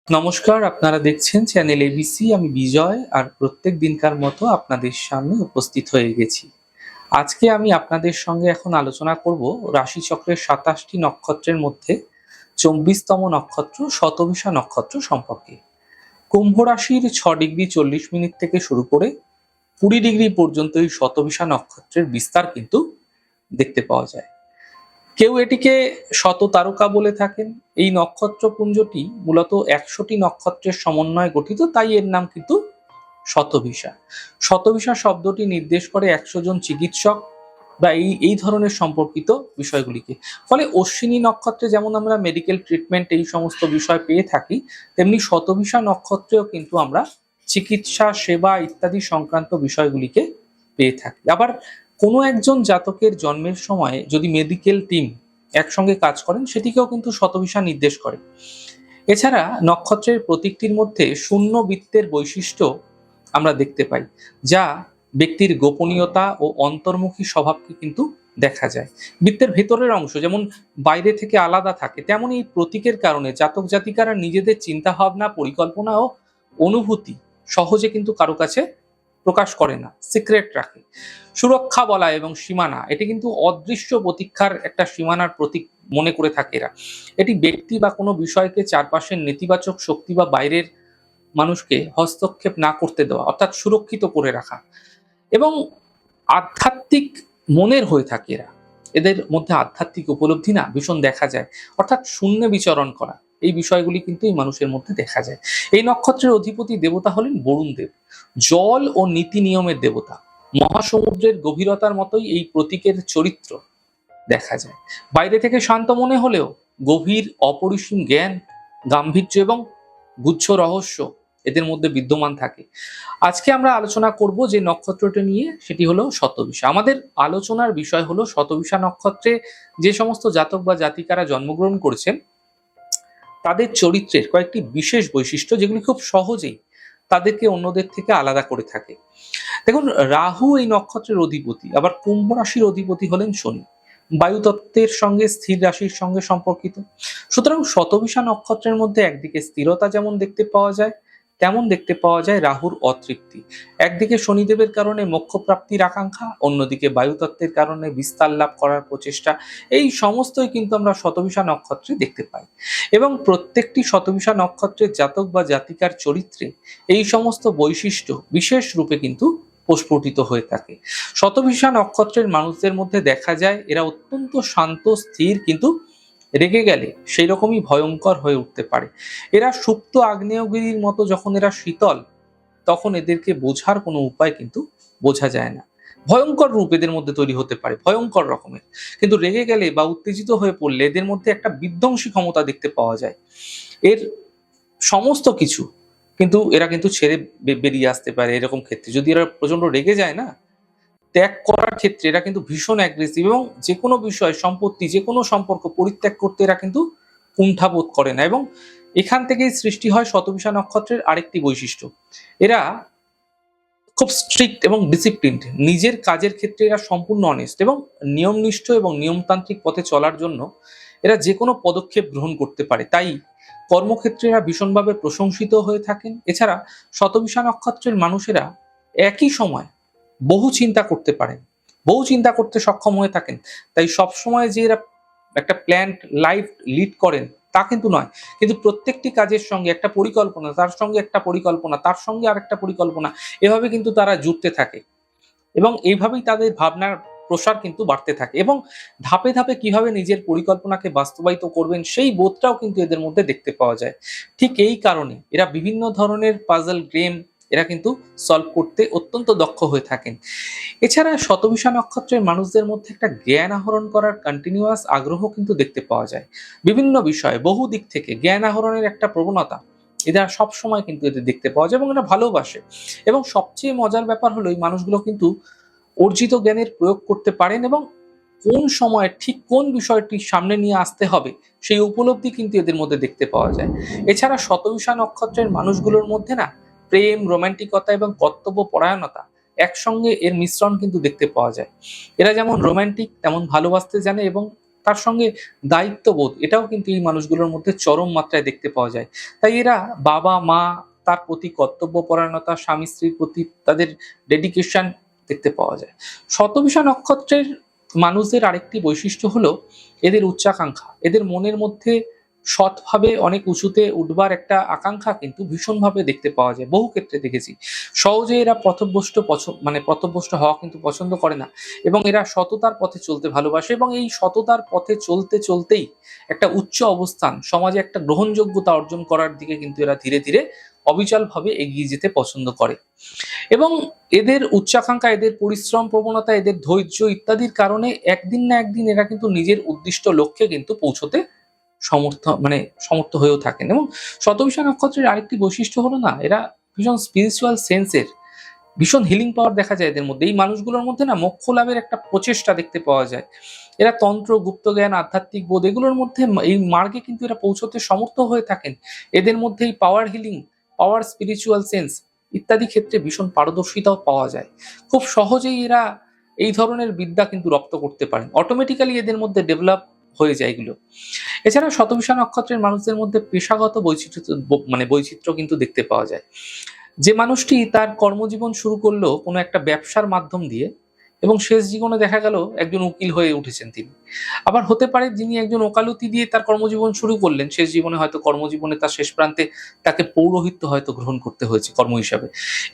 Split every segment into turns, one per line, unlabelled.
নমস্কার, আপনারা দেখছেন চ্যানেল এবিসি। আমি বিজয় আর প্রত্যেক দিনকার মতো আপনাদের সামনে উপস্থিত হয়ে গেছি। আজকে আমি আপনাদের সঙ্গে এখন আলোচনা করব রাশিচক্রের ২৭টি নক্ষত্রের মধ্যে ২৪তম নক্ষত্র শতভিষা নক্ষত্র সম্পর্কে। কুম্ভ রাশির ৬ ডিগ্রি ৪০ মিনিট থেকে শুরু করে ২০ ডিগ্রি পর্যন্ত এই শতভিষা নক্ষত্রের বিস্তার কিন্তু দেখতে পাওয়া যায়। কেউ এটিকে শততারকা বলে থাকেন। এই নক্ষত্রপুঞ্জটি মূলত ১০০টি নক্ষত্রের সমন্বয়ে গঠিত, তাই এর নাম কিন্তু শতভিষা। শতভিষা শব্দটি নির্দেশ করে ১০০ জন চিকিৎসক বা এই ধরনের সম্পর্কিত বিষয়গুলিকে। ফলে অশ্বিনী নক্ষত্রে যেমন আমরা মেডিকেল ট্রিটমেন্ট এই সমস্ত বিষয় পেয়ে থাকি, তেমনি শতভিষা নক্ষত্রেও কিন্তু আমরা চিকিৎসা, সেবা ইত্যাদি সংক্রান্ত বিষয়গুলিকে পেয়ে থাকি। আবার কোনো একজন জাতকের জন্মের সময় যদি মেডিকেল টিম একসঙ্গে কাজ করেন, সেটিকেও কিন্তু শতভিষা নির্দেশ করে। এছাড়া নক্ষত্রের প্রতীকটির মধ্যে শূন্য বৃত্তের বৈশিষ্ট্য আমরা দেখতে পাই, যা ব্যক্তির গোপনীয়তা ও অন্তর্মুখী স্বভাবকে কিন্তু দেখা যায়। বৃত্তের ভেতরের অংশ যেমন বাইরে থেকে আলাদা থাকে, তেমন এই প্রতীকের কারণে জাতক জাতিকারা নিজেদের চিন্তা ভাবনা, পরিকল্পনা ও অনুভূতি সহজে কিন্তু কারো কাছে প্রকাশ করে না, সিক্রেট রাখে। সুরক্ষা বলা এবং সীমানা, এটি কিন্তু অদৃশ্য প্রতীক্ষার একটা সীমানার প্রতীক মনে করে থাকে এরা। এটি ব্যক্তি বা কোনো বিষয়কে চারপাশের নেতিবাচক শক্তি বা বাইরের মানুষকে হস্তক্ষেপ না করতে দেওয়া, অর্থাৎ সুরক্ষিত করে রাখা। এবং আধ্যাত্মিক মনের হয়ে থাকে এরা। এদের মধ্যে আধ্যাত্মিক উপলব্ধি না ভীষণ দেখা যায়, অর্থাৎ শূন্যে বিচরণ করা, এই বিষয়গুলি কিন্তু এই মানুষের মধ্যে দেখা যায়। এই নক্ষত্রের অধিপতি দেবতা হলেন বরুণ দেব, জল ও নীতি নিয়মের দেবতা। মহাসমুদ্রের গভীরতার মতোই এই প্রতীকের চরিত্র দেখা যায়। বাইরে থেকে শান্ত মনে হলেও গভীর অপরিসীম জ্ঞান, গাম্ভীর্য এবং গুচ্ছ রহস্য এদের মধ্যে বিদ্যমান থাকে। আজকে আমরা আলোচনা করব যে নক্ষত্রটি নিয়ে, সেটি হলো শতভিষা। আমাদের আলোচনার বিষয় হলো শতভিষা নক্ষত্রে যে সমস্ত জাতক বা জাতিকারা জন্মগ্রহণ করেছেন, তাদের চরিত্রের কয়েকটি বিশেষ বৈশিষ্ট্য, যেগুলি খুব সহজেই তাদেরকে অন্যদের থেকে আলাদা করে থাকে। দেখুন, রাহু এই নক্ষত্রের অধিপতি, আবার কুম্ভ রাশির অধিপতি হলেন শনি। বায়ুতত্ত্বের সঙ্গে স্থির রাশির সঙ্গে সম্পর্কিত। সুতরাং শতভিষা নক্ষত্রের মধ্যে একদিকে স্থিরতা যেমন দেখতে পাওয়া যায়, তেমন দেখতে পাওয়া যায় রাহুর অতৃপ্তি। একদিকে শনিদেবের কারণে মোক্ষপ্রাপ্তির আকাঙ্ক্ষা, অন্যদিকে বায়ুতত্ত্বের কারণে বিস্তার লাভ করার প্রচেষ্টা। এই সমস্তই কিন্তু আমরা শতভিষা নক্ষত্রে দেখতে পাই। এবং প্রত্যেকটি শতভিষা নক্ষত্রের জাতক বা জাতিকার চরিত্রে এই সমস্ত বৈশিষ্ট্য বিশেষ রূপে কিন্তু প্রস্ফুটিত হয়ে থাকে। শতভিষা নক্ষত্রের মানুষদের মধ্যে দেখা যায় এরা অত্যন্ত শান্ত, স্থির, কিন্তু রেগে গেলে সেই রকমই ভয়ঙ্কর হয়ে উঠতে পারে। এরা সুপ্ত আগ্নেয়গিরির মতো, যখন এরা শীতল, তখন এদেরকে বোঝার কোনো উপায় কিন্তু বোঝা যায় না। ভয়ঙ্কর রূপ এদের মধ্যে তৈরি হতে পারে, ভয়ঙ্কর রকমের। কিন্তু রেগে গেলে বা উত্তেজিত হয়ে পড়লে এদের মধ্যে একটা বিধ্বংসী ক্ষমতা দেখতে পাওয়া যায়। এর সমস্ত কিছু কিন্তু এরা কিন্তু ছেড়ে বেরিয়ে আসতে পারে এরকম ক্ষেত্রে। যদি এরা প্রচন্ড রেগে যায় না, ত্যাগ করার ক্ষেত্রে এরা কিন্তু ভীষণ অ্যাগ্রেসিভ, এবং যে কোনো বিষয়, সম্পত্তি, যে কোনো সম্পর্ক পরিত্যাগ করতে এরা কিন্তু কুণ্ঠাবোধ করে না। এবং এখান থেকেই সৃষ্টি হয় শতভিষা নক্ষত্রের আরেকটি বৈশিষ্ট্য। এরা খুব স্ট্রিক্ট এবং ডিসিপ্লিনড। নিজের কাজের ক্ষেত্রে এরা সম্পূর্ণ অনেস্ট এবং নিয়মনিষ্ঠ এবং নিয়মতান্ত্রিক পথে চলার জন্য এরা যে কোনো পদক্ষেপ গ্রহণ করতে পারে। তাই কর্মক্ষেত্রে এরা ভীষণভাবে প্রশংসিত হয়ে থাকেন। এছাড়া শতভিষা নক্ষত্রের মানুষেরা একই সময় বহু চিন্তা করতে পারেন, বহু চিন্তা করতে সক্ষম হয়ে থাকেন। তাই সবসময় যে এরা একটা প্ল্যান্ড লাইফ লিড করেন তা কিন্তু নয়, কিন্তু প্রত্যেকটি কাজের সঙ্গে একটা পরিকল্পনা, তার সঙ্গে একটা পরিকল্পনা, তার সঙ্গে আরেকটা পরিকল্পনা, এভাবে কিন্তু তারা জুড়তে থাকে। এবং এইভাবেই তাদের ভাবনার প্রসার কিন্তু বাড়তে থাকে। এবং ধাপে ধাপে কিভাবে নিজের পরিকল্পনাকে বাস্তবায়িত করবেন, সেই বোধটাও কিন্তু এদের মধ্যে দেখতে পাওয়া যায়। ঠিক এই কারণে এরা বিভিন্ন ধরনের পাজল গেম এরা কিন্তু সলভ করতে অত্যন্ত দক্ষ হয়ে থাকেন। এছাড়া শতভিষা নক্ষত্রের মানুষদের মধ্যে একটা জ্ঞান আহরণ করার কন্টিনিউয়াস আগ্রহ কিন্তু দেখতে পাওয়া যায়। বিভিন্ন বিষয়ে বহু দিক থেকে জ্ঞান আহরণের একটা প্রবণতা এরা সবসময় কিন্তু এদের দেখতে পাওয়া যায়, এবং এরা ভালোবাসে। এবং সবচেয়ে মজার ব্যাপার হলো, এই মানুষগুলো কিন্তু অর্জিত জ্ঞানের প্রয়োগ করতে পারেন, এবং কোন সময় ঠিক কোন বিষয়টি সামনে নিয়ে আসতে হবে সেই উপলব্ধি কিন্তু এদের মধ্যে দেখতে পাওয়া যায়। এছাড়া শতভিষা নক্ষত্রের মানুষগুলোর মধ্যে না প্রেম, রোমান্টিকতা এবং কর্তব্য পরায়ণতা একসঙ্গে এর মিশ্রণ কিন্তু দেখতে পাওয়া যায়। এরা যেমন রোমান্টিক, তেমন ভালোবাসতে জানে, এবং তার সঙ্গে দায়িত্ববোধ এটাও কিন্তু এই মানুষগুলোর মধ্যে চরম মাত্রায় দেখতে পাওয়া যায়। তাই এরা বাবা মা তার প্রতি কর্তব্যপরায়ণতা, স্বামী স্ত্রীর প্রতি তাদের ডেডিকেশন দেখতে পাওয়া যায়। শতভিষা নক্ষত্রের মানুষদের আরেকটি বৈশিষ্ট্য হলো এদের উচ্চাকাঙ্ক্ষা। এদের মনের মধ্যে সৎভাবে অনেক উঁচুতে উঠবার একটা আকাঙ্ক্ষা কিন্তু ভীষণভাবে দেখতে পাওয়া যায়। বহু ক্ষেত্রে দেখেছি। সহজে এরা পথভ্রষ্ট হওয়া কিন্তু পছন্দ করে না এবং এরা সততার পথে চলতে ভালোবাসে এবং এই সততার পথে চলতে চলতেই একটা উচ্চ অবস্থান, সমাজে একটা গ্রহণযোগ্যতা অর্জন করার দিকে কিন্তু এরা ধীরে ধীরে অবিচলভাবে এগিয়ে যেতে পছন্দ করে। এবং এদের উচ্চাকাঙ্ক্ষা, এদের পরিশ্রম প্রবণতা, এদের ধৈর্য ইত্যাদির কারণে একদিন না একদিন এরা কিন্তু নিজের উদ্দিষ্ট লক্ষ্যে কিন্তু পৌঁছতে সমর্থ হয়েও থাকেন। এবং শতভিষা নক্ষত্রের আরেকটি বৈশিষ্ট্য হলো না, এরা ভীষণ স্পিরিচুয়াল সেন্সের, ভীষণ হিলিং পাওয়ার দেখা যায় এদের মধ্যে। এই মানুষগুলোর মধ্যে না মোক্ষ লাভের একটা প্রচেষ্টা দেখতে পাওয়া যায়। এরা তন্ত্র, গুপ্তজ্ঞান, আধ্যাত্মিক বোধ এগুলোর মধ্যে এই মার্গে কিন্তু এরা পৌঁছতে সমর্থ হয়ে থাকেন। এদের মধ্যে এই পাওয়ার হিলিং, পাওয়ার স্পিরিচুয়াল সেন্স ইত্যাদি ক্ষেত্রে ভীষণ পারদর্শিতাও পাওয়া যায়। খুব সহজেই এরা এই ধরনের বিদ্যা কিন্তু রপ্ত করতে পারেন। অটোমেটিক্যালি এদের মধ্যে ডেভেলপ হয়ে যায় এগুলো। এছাড়া শতভিষা নক্ষত্রের মানুষদের মধ্যে পেশাগত বৈচিত্র্য কিন্তু দেখতে পাওয়া যায়। যে মানুষটি তার কর্মজীবন শুরু করলো কোনো একটা ব্যবসার মাধ্যম দিয়ে এবং শেষ জীবনে দেখা গেল একজন উকিল হয়ে উঠেছেন তিনি। আবার হতে পারে যিনি একজন ওকালতি দিয়ে তার কর্মজীবন শুরু করলেন, শেষ জীবনে হয়তো কর্মজীবনে তার শেষ প্রান্তে তাকে পৌরোহিত্য হয়তো গ্রহণ করতে হয়েছে কর্ম হিসাবে।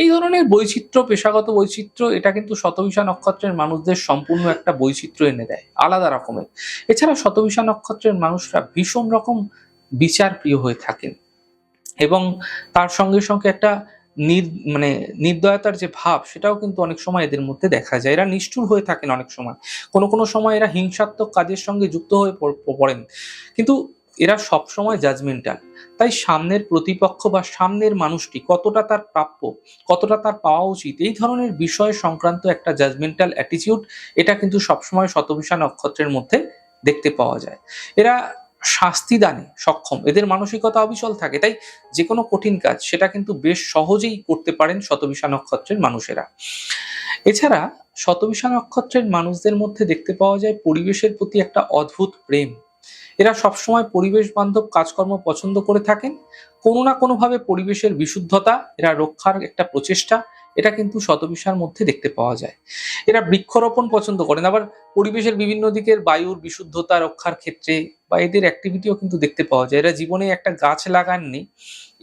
এই ধরনের বৈচিত্র্য, পেশাগত বৈচিত্র্য এটা কিন্তু শতভিষা নক্ষত্রের মানুষদের সম্পূর্ণ একটা বৈচিত্র্য এনে দেয়, আলাদা রকমের। এছাড়া শতভিষা নক্ষত্রের মানুষরা ভীষণ রকম বিচার প্রিয় হয়ে থাকেন এবং তার সঙ্গে সঙ্গে একটা নির্দয়তার যে ভাব সেটাও কিন্তু অনেক সময় এদের মধ্যে দেখা যায়। এরা নিষ্ঠুর হয়ে থাকেন অনেক সময়, কোনো সময় এরা হিংসাত্মক কাজের সঙ্গে যুক্ত হয়ে পড়েন, কিন্তু এরা সবসময় জাজমেন্টাল। তাই সামনের প্রতিপক্ষ বা সামনের মানুষটি কতটা তার প্রাপ্য, কতটা তার পাওয়া উচিত, এই ধরনের বিষয় সংক্রান্ত একটা জাজমেন্টাল অ্যাটিটিউড এটা কিন্তু সবসময় শতভিষা নক্ষত্রের মধ্যে দেখতে পাওয়া যায়। এরা শাস্তি দানে সক্ষম, এদের মানসিকতা অবিচল থাকে। তাই যে কোনো কঠিন কাজ সেটা কিন্তু বেশ সহজেই করতে পারেন শতভিষা নক্ষত্রের মানুষেরা। এছাড়া শতভিষা নক্ষত্রের মানুষদের মধ্যে দেখতে পাওয়া যায় পরিবেশের প্রতি একটা অদ্ভুত প্রেম। এরা সবসময় পরিবেশ বান্ধব কাজকর্ম পছন্দ করে থাকেন। কোনো না কোনোভাবে পরিবেশের বিশুদ্ধতা এরা রক্ষার একটা প্রচেষ্টা এটা কিন্তু শতভিষার মধ্যে দেখতে পাওয়া যায়। এরা বৃক্ষরোপণ পছন্দ করেন, আবার পরিবেশের বিভিন্ন দিকের বায়ুর বিশুদ্ধতা রক্ষার ক্ষেত্রে বা এদের অ্যাক্টিভিটিও কিন্তু দেখতে পাওয়া যায়। এরা জীবনে একটা গাছ লাগাননি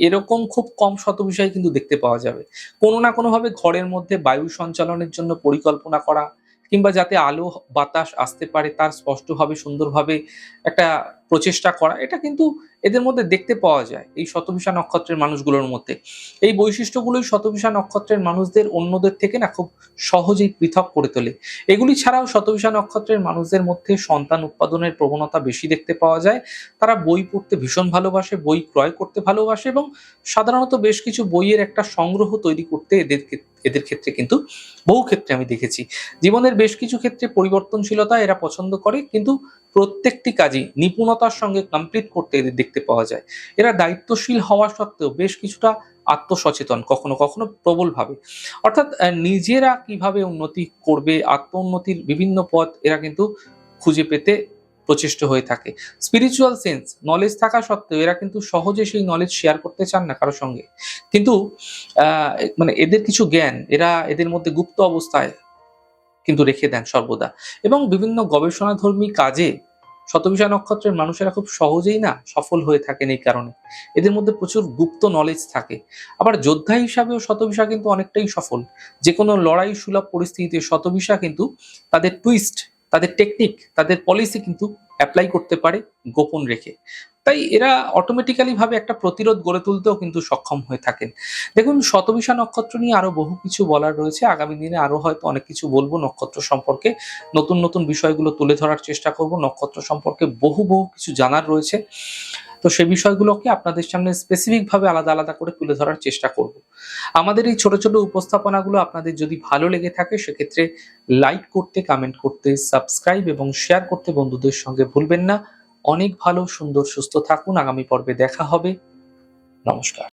এরকম খুব কম শতভিষাই কিন্তু দেখতে পাওয়া যাবে। কোনো না কোনোভাবে ঘরের মধ্যে বায়ু সঞ্চালনের জন্য পরিকল্পনা করা কিংবা যাতে আলো বাতাস আসতে পারে তার স্পষ্টভাবে সুন্দরভাবে একটা প্রচেষ্টা করা এটা কিন্তু এদের মধ্যে দেখতে পাওয়া যায় এই শতভিষা নক্ষত্রের মানুষগুলোর মধ্যে। এই বৈশিষ্ট্যগুলোই শতভিষা নক্ষত্রের মানুষদের অন্যদের থেকে না খুব সহজেই পৃথক করে তোলে। এগুলি ছাড়াও শতভিষা নক্ষত্রের মানুষদের মধ্যে সন্তান উৎপাদনের প্রবণতা বেশি দেখতে পাওয়া যায়। তারা বই পড়তে ভীষণ ভালোবাসে, বই ক্রয় করতে ভালোবাসে এবং সাধারণত বেশ কিছু বইয়ের একটা সংগ্রহ তৈরি করতে এদের ক্ষেত্রে কিন্তু বহু ক্ষেত্রে আমি দেখেছি। জীবনের বেশ কিছু ক্ষেত্রে পরিবর্তনশীলতা এরা পছন্দ করে, কিন্তু প্রত্যেকটি কাজই নিপুণতার সঙ্গে কমপ্লিট করতে এদের দেখতে পাওয়া যায়। এরা দায়িত্বশীল হওয়া সত্ত্বেও বেশ কিছুটা আত্মসচেতন, কখনো কখনো প্রবলভাবে। অর্থাৎ নিজেরা কিভাবে উন্নতি করবে, আত্ম উন্নতির বিভিন্ন পথ এরা কিন্তু খুঁজে পেতে প্রচেষ্ট হয়ে থাকে। স্পিরিচুয়াল সেন্স, নলেজ থাকা সত্ত্বেও এরা কিন্তু সহজে সেই নলেজ শেয়ার করতে চান না কারোর সঙ্গে। কিন্তু এদের কিছু জ্ঞান এদের মধ্যে গুপ্ত অবস্থায় কিন্তু রেখে দেন সর্বদা। এবং বিভিন্ন গবেষণাধর্মী কাজে শতভিষা নক্ষত্রের মানুষেরা খুব সহজেই না সফল হয়ে থাকেন এই কারণে। এদের মধ্যে প্রচুর গুপ্ত নলেজ থাকে। আবার যোদ্ধা হিসাবেও শতভিষা কিন্তু অনেকটাই সফল। যেকোনো লড়াই সুলভ পরিস্থিতিতে শতভিষা কিন্তু তাদের টুইস্ট, তাদের টেকনিক, তাদের পলিসি কিন্তু অ্যাপ্লাই করতে পারে গোপন রেখে। তাই এরা অটোমেটিক্যালি ভাবে একটা প্রতিরোধ গড়ে তুলতেও কিন্তু সক্ষম হয়ে থাকেন। দেখুন, শতভিষা নক্ষত্র নিয়ে আরো বহু কিছু বলার রয়েছে। আগামী দিনে আরো হয়তো অনেক কিছু বলবো নক্ষত্র সম্পর্কে। নতুন নতুন বিষয়গুলো তুলে ধরার চেষ্টা করব। নক্ষত্র সম্পর্কে বহু কিছু জানার রয়েছে। তো সে বিষয়গুলোকে আপনাদের সামনে স্পেসিফিক ভাবে আলাদা আলাদা করে তুলে ধরার চেষ্টা করব। আমাদের এই ছোট ছোট উপস্থাপনাগুলো আপনাদের যদি ভালো লেগে থাকে সেক্ষেত্রে লাইক করতে, কমেন্ট করতে, সাবস্ক্রাইব এবং শেয়ার করতে বন্ধুদের সঙ্গে ভুলবেন না। অনেক ভালো, সুন্দর, সুস্থ থাকুন। আগামী পর্বে দেখা হবে। নমস্কার।